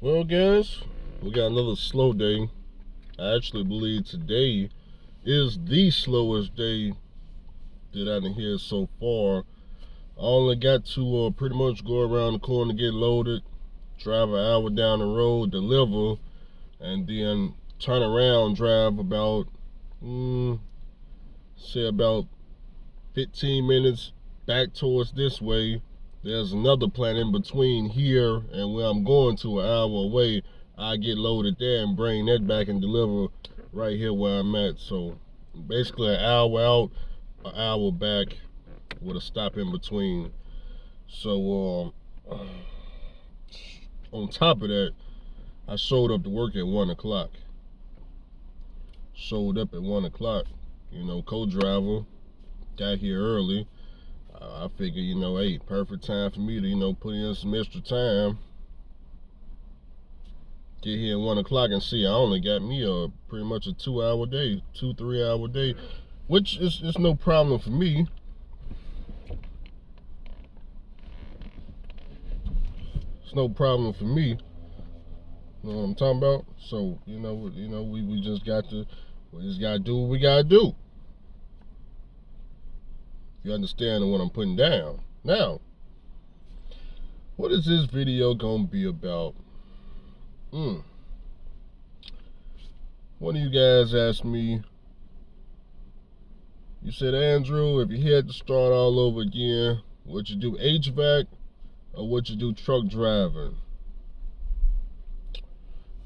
Well, guys, we got another slow day. I actually believe today is the slowest day that I done had so far. I only got to pretty much go around the corner, get loaded, drive an hour down the road, deliver, and then turn around, drive about, say about 15 minutes back towards this way. There's another plant in between here and where I'm going to, an hour away. I get loaded there and bring that back and deliver right here where I'm at. So basically an hour out, an hour back with a stop in between. So on top of that, I showed up to work at 1 o'clock. Showed up at 1 o'clock, co-driver, got here early. I figure, hey, perfect time for me to, put in some extra time. Get here at 1 o'clock and see I only got me pretty much a 2-hour day, 3-hour day, which is no problem for me. It's no problem for me. You know what I'm talking about? So, we just gotta do what we gotta do. You understand what I'm putting down. Now, what is this video gonna be about? One of you guys asked me, you said, Andrew, if you had to start all over again, would you do HVAC or would you do truck driving?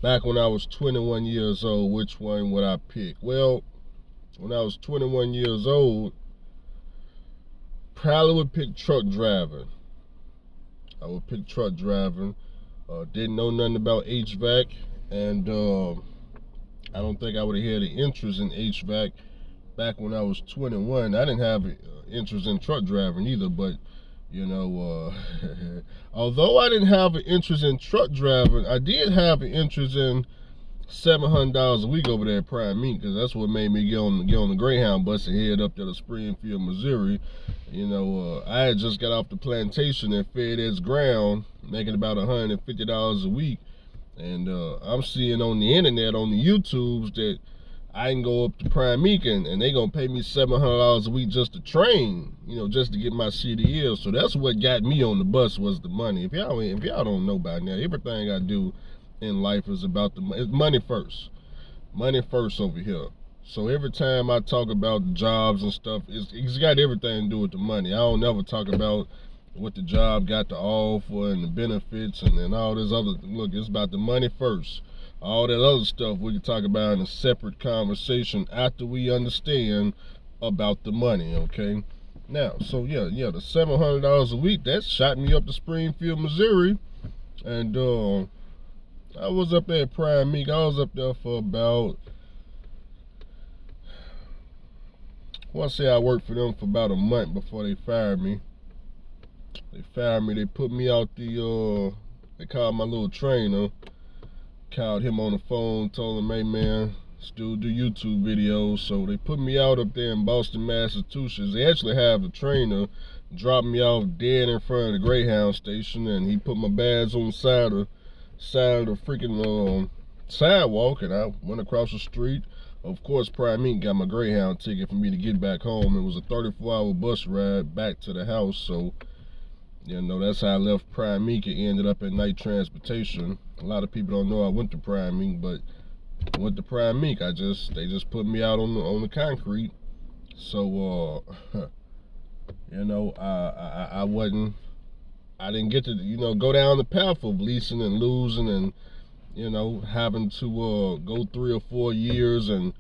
Back when I was 21 years old, which one would I pick? Well, when I was 21 years old, probably would pick truck driving. I would pick truck driving. Didn't know nothing about HVAC, and I don't think I would have had an interest in HVAC back when I was 21. I didn't have an interest in truck driving either, but although I didn't have an interest in truck driving, I did have an interest in $700 a week over there at Prime Meat, because that's what made me get on the Greyhound bus and head up there to Springfield, Missouri. I had just got off the plantation and fed its ground, making about $150 a week, and I'm seeing on the internet, on the YouTubes, that I can go up to Prime Meat and they gonna pay me $700 a week just to train, just to get my CDL. So that's what got me on the bus, was the money. If y'all don't know by now, everything I do in life is about it's money first. Money first over here. So every time I talk about jobs and stuff, it's got everything to do with the money. I don't never talk about what the job got to offer and the benefits and all this other. Look, it's about the money first. All that other stuff we can talk about in a separate conversation after we understand about the money, okay? Now, so yeah, the $700 a week, that shot me up to Springfield, Missouri, and I was up there at Prime Meat. I was up there for about, I want to say I worked for them for about a month before they fired me. They put me out they called my little trainer, called him on the phone, told him, hey man, still do YouTube videos. So they put me out up there in Boston, Massachusetts. They actually have a trainer drop me off dead in front of the Greyhound station, and he put my bags on the side of the freaking sidewalk, and I went across the street. Of course, Prime Meat got my Greyhound ticket for me to get back home. It was a 34-hour bus ride back to the house, so that's how I left Prime Meat and ended up at Night Transportation. A lot of people don't know I went to Prime Meat, but I went to Prime Meat. They just put me out on the concrete. So I didn't get to go down the path of leasing and losing and having to go 3 or 4 years and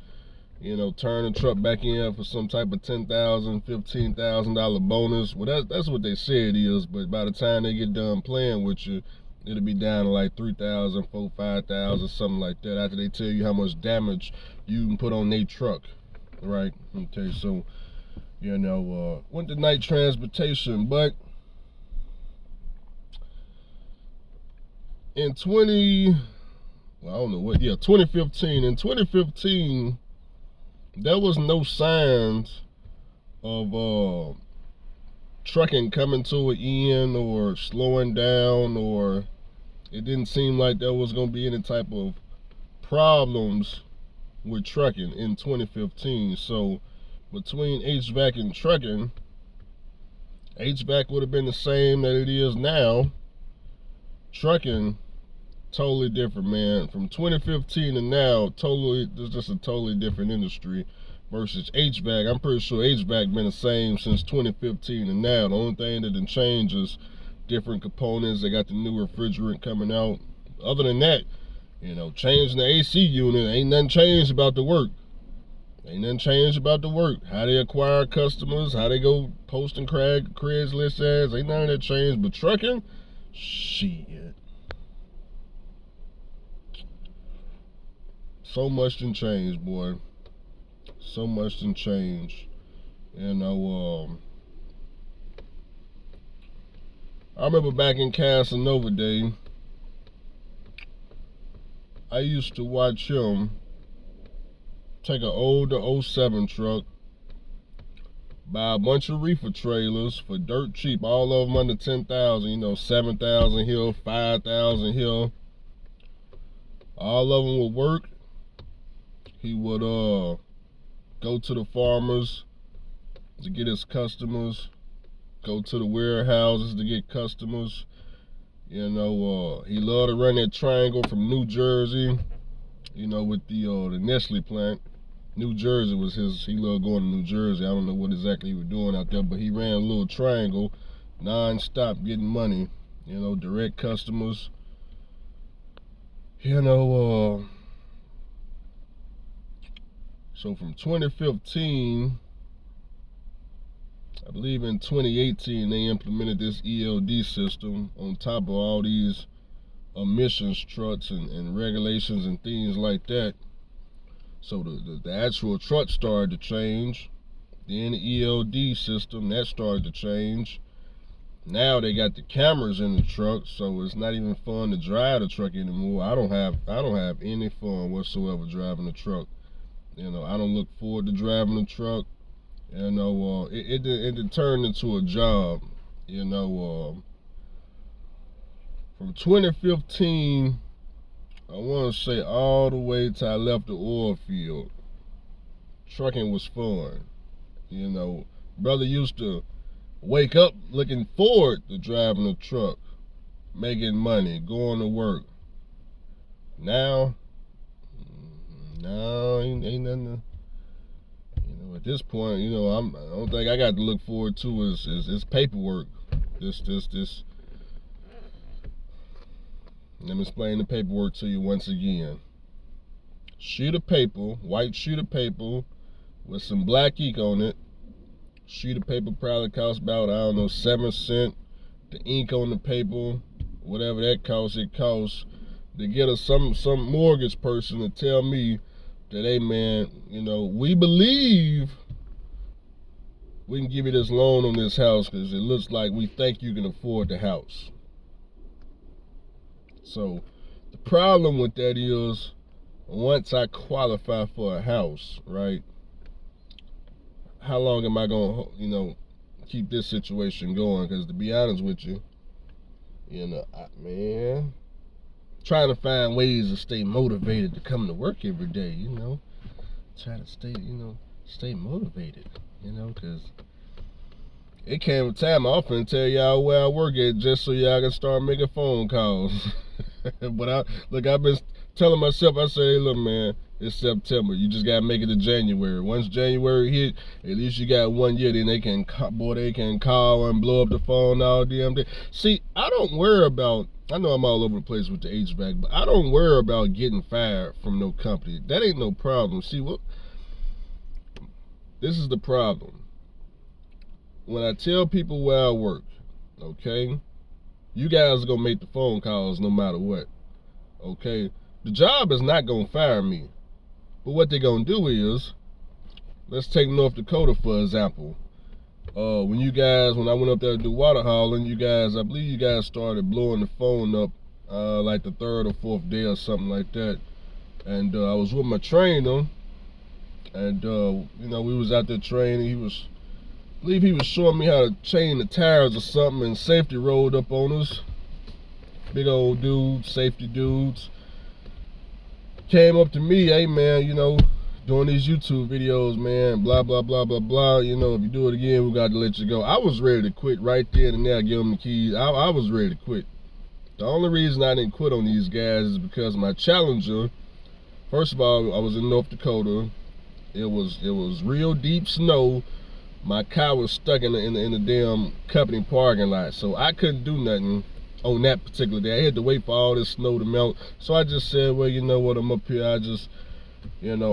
turn the truck back in for some type of $10,000, $15,000 bonus. Well, that's what they say it is, but by the time they get done playing with you, it'll be down to like $3,000, $4,000, $5,000, something like that, after they tell you how much damage you can put on their truck, right? Okay, so went to Night Transportation, but in 2015. In 2015, there was no signs of trucking coming to an end or slowing down or it didn't seem like there was gonna be any type of problems with trucking in 2015. So between HVAC and trucking, HVAC would have been the same that it is now. Trucking, totally different, man. From 2015 to now, it's just a totally different industry. Versus HVAC, I'm pretty sure HVAC been the same since 2015 and now. The only thing that done changed is different components. They got the new refrigerant coming out. Other than that, changing the AC unit, ain't nothing changed about the work. Ain't nothing changed about the work. How they acquire customers, how they go post and Craigslist ads, ain't none of that changed. But trucking, shit. So much done changed, boy. So much done changed. I remember back in Casanova Day, I used to watch him take an older 07 truck, buy a bunch of reefer trailers for dirt cheap, all of them under 10,000, 7,000 here, 5,000 here. All of them would work. He would go to the farmers to get his customers, go to the warehouses to get customers. He loved to run that triangle from New Jersey, with the Nestle plant. New Jersey was his, he loved going to New Jersey. I don't know what exactly he was doing out there, but he ran a little triangle, non-stop getting money, direct customers. So from 2015, I believe in 2018, they implemented this ELD system on top of all these emissions trucks and regulations and things like that. So the actual truck started to change. Then the ELD system, that started to change. Now they got the cameras in the truck, so it's not even fun to drive the truck anymore. I don't have any fun whatsoever driving the truck. I don't look forward to driving the truck. It turned into a job. From 2015, I want to say all the way till I left the oil field, trucking was fun. Brother used to wake up looking forward to driving a truck, making money, going to work. Now, no, ain't nothing. At this point, I don't think I got to look forward to is paperwork. This. Let me explain the paperwork to you once again. Sheet of paper, white sheet of paper with some black ink on it. Sheet of paper probably costs about, 7 cents. The ink on the paper, whatever that costs, it costs to get some mortgage person to tell me that, hey man, we believe we can give you this loan on this house because it looks like we think you can afford the house. So the problem with that is, once I qualify for a house, right, how long am I going to, keep this situation going? Because to be honest with you, trying to find ways to stay motivated to come to work every day, try to stay motivated, because it came a time I often tell y'all where I work at just so y'all can start making phone calls. But I've been telling myself, I say, hey, look, man, it's September. You just gotta make it to January. Once January hit, at least you got 1 year. Then they can call and blow up the phone all damn day. See, I don't worry about. I know I'm all over the place with the HVAC, but I don't worry about getting fired from no company. That ain't no problem. See, this is the problem. When I tell people where I work, okay, you guys are gonna make the phone calls no matter what. Okay, the job is not gonna fire me, but what they're gonna do is, let's take North Dakota for example. When I went up there to do water hauling, I believe you guys started blowing the phone up like the 3rd or 4th day or something like that. And I was with my trainer, and we was out there training. I believe he was showing me how to chain the tires or something, and safety rolled up on us. big old dudes, safety dudes, came up to me, hey man, you know, doing these YouTube videos, man, blah, blah, blah, blah, blah. You know, if you do it again, we got to let you go. I was ready to quit right then and there, give them the keys. I was ready to quit. The only reason I didn't quit on these guys is because my Challenger, first of all, I was in North Dakota. It was real deep snow. My car was stuck in the damn company parking lot, so I couldn't do nothing on that particular day. I had to wait for all this snow to melt. So I just said, well, you know what, I'm up here. I just, you know,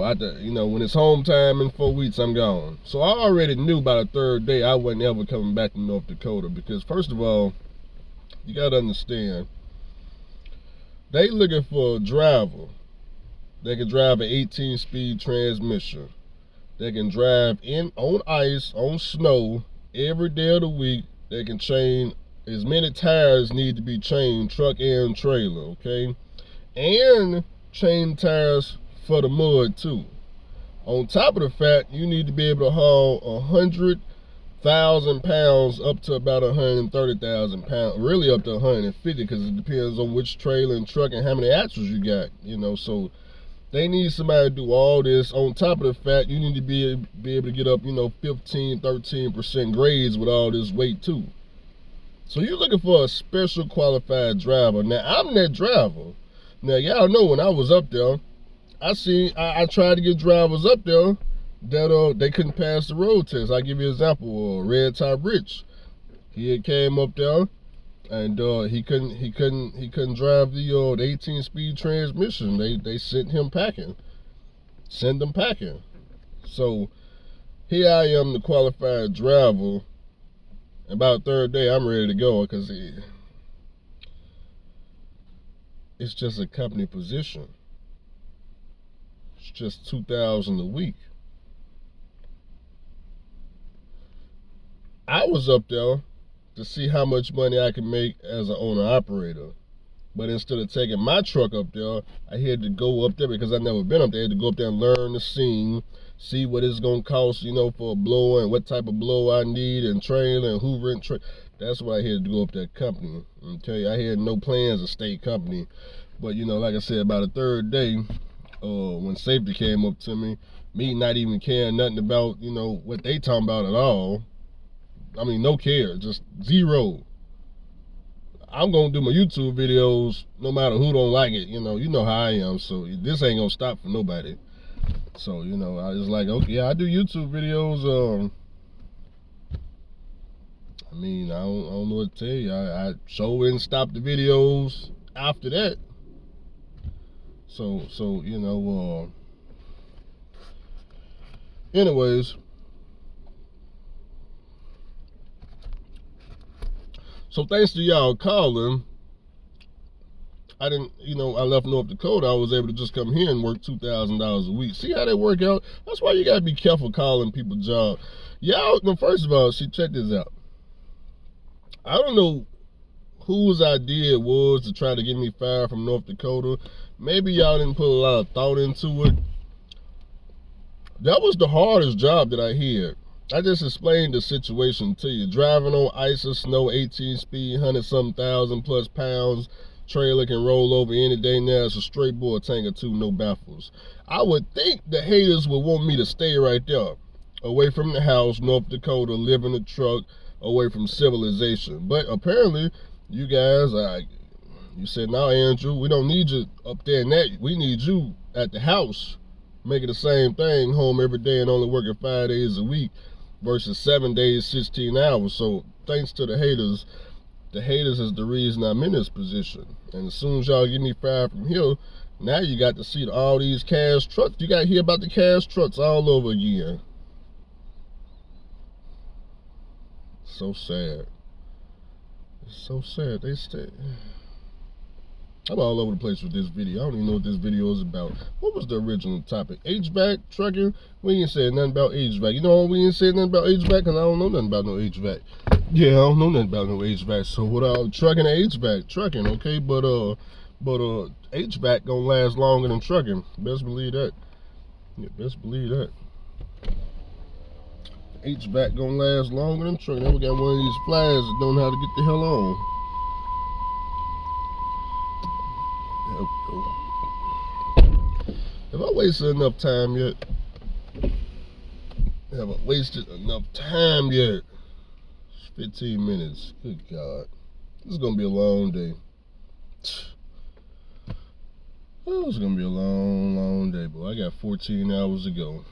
when it's home time in 4 weeks, I'm gone. So I already knew by the third day I wasn't ever coming back to North Dakota, because first of all, you gotta understand, they looking for a driver that can drive an 18-speed transmission. They can drive on ice, on snow, every day of the week. They can change as many tires need to be changed, truck and trailer, okay? And change tires for the mud too. On top of the fact, you need to be able to haul 100,000 pounds up to about 130,000 pounds, really up to 150, because it depends on which trailer and truck and how many axles you got, you know. So they need somebody to do all this. On top of the fact, you need to be able to get up, you know, 15, 13% grades with all this weight too. So you're looking for a special qualified driver. Now, I'm that driver. Now, y'all know when I was up there, I tried to get drivers up there that they couldn't pass the road test. I'll give you an example. Reer Trailers. He had came up there, and he couldn't drive the 18-speed transmission. They sent him packing. Send them packing. So here I am, the qualified driver. About the third day, I'm ready to go, because it's just a company position. It's just $2,000 a week. I was up there to see how much money I could make as an owner-operator. But instead of taking my truck up there, I had to go up there because I've never been up there. I had to go up there and learn the scene, see what it's going to cost, you know, for a blower and what type of blower I need, and trailer and hoover and that's why I had to go up that company. I tell you, I had no plans to stay company. But, you know, like I said, about the third day, when safety came up to me not even caring nothing about, you know, what they talking about at all. I mean, no care, just zero. I'm gonna do my YouTube videos no matter who don't like it. You know how I am, so this ain't gonna stop for nobody. So, you know, I was like, okay, I do YouTube videos. I mean, I don't know what to tell you. I sure didn't stop the videos after that. So you know, anyways. So thanks to y'all calling, I didn't, you know, I left North Dakota. I was able to just come here and work $2,000 a week. See how that work out? That's why you gotta be careful calling people jobs. Y'all, no, first of all, see, check this out. I don't know whose idea it was to try to get me fired from North Dakota. Maybe y'all didn't put a lot of thought into it. That was the hardest job that I had. I just explained the situation to you. Driving on ice or snow, 18-speed, 100-something thousand plus pounds. Trailer can roll over any day now. It's a straight bore tank or two, no baffles. I would think the haters would want me to stay right there, away from the house, North Dakota, live in a truck, away from civilization. But apparently, you guys, you said, "No, Andrew, we don't need you up there in that. We need you at the house, making the same thing, home every day and only working 5 days a week versus 7 days, 16 hours. So thanks to the haters is the reason I'm in this position. And as soon as y'all get me fired from here, now you got to see all these cash trucks. You got to hear about the cash trucks all over again. So sad. It's so sad. I'm all over the place with this video. I don't even know what this video is about. What was the original topic? HVAC, trucking? We ain't said nothing about HVAC. You know why we ain't said nothing about HVAC? Because I don't know nothing about no HVAC. Yeah, I don't know nothing about no HVAC. So what trucking and HVAC? Trucking, okay? But HVAC gonna last longer than trucking. Best believe that. Yeah, best believe that. HVAC gonna last longer than trucking. Now we got one of these flyers that don't know how to get the hell on. Have I wasted enough time yet? Have I wasted enough time yet? 15 minutes. Good God. This is going to be a long day. Oh, it's going to be a long, long day, boy. I got 14 hours to go.